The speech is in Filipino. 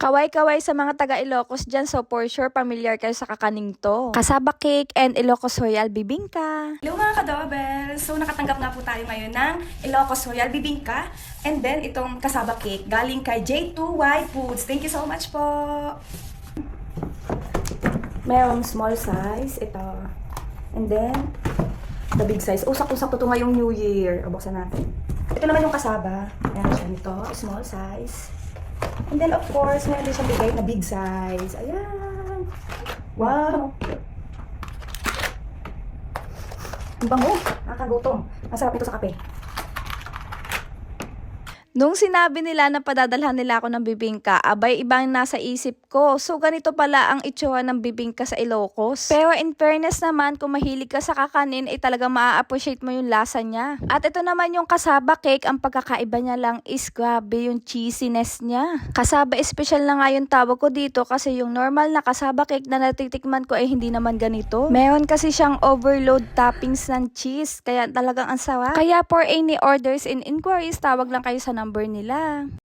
Kaway-kaway sa mga taga Ilocos dyan, so for sure familiar kayo sa kakaning to. Kasaba cake and Ilocos Royal Bibingka. Hello mga kadobel! So nakatanggap nga po tayo ngayon ng Ilocos Royal Bibingka and then itong kasaba cake galing kay J2Y Foods. Thank you so much po! Merong small size, ito. And then, the big size. Oh, sakto-sakto to ngayong New Year. O, buksan natin. Ito naman yung kasaba. Meron siya nito, small size. And then, of course, meron din siyang bigay na big size. Ayan! Wow! Ang bango! Nakakagutom. Masarap ito sa kape. Nung sinabi nila na padadalhan nila ako ng bibingka, abay ibang nasa isip ko. So ganito pala ang itsura ng bibingka sa Ilocos. Pero in fairness naman, kung mahilig ka sa kakanin, talaga maa-appreciate mo yung lasa niya. At ito naman yung kasaba cake, ang pagkakaiba niya lang is grabe yung cheesiness niya. Kasaba special na nga yung tawag ko dito kasi yung normal na kasaba cake na natitikman ko ay hindi naman ganito. Meron kasi siyang overload toppings ng cheese, kaya talagang ang sarap. Kaya for any orders and inquiries, tawag lang kayo sa number nila.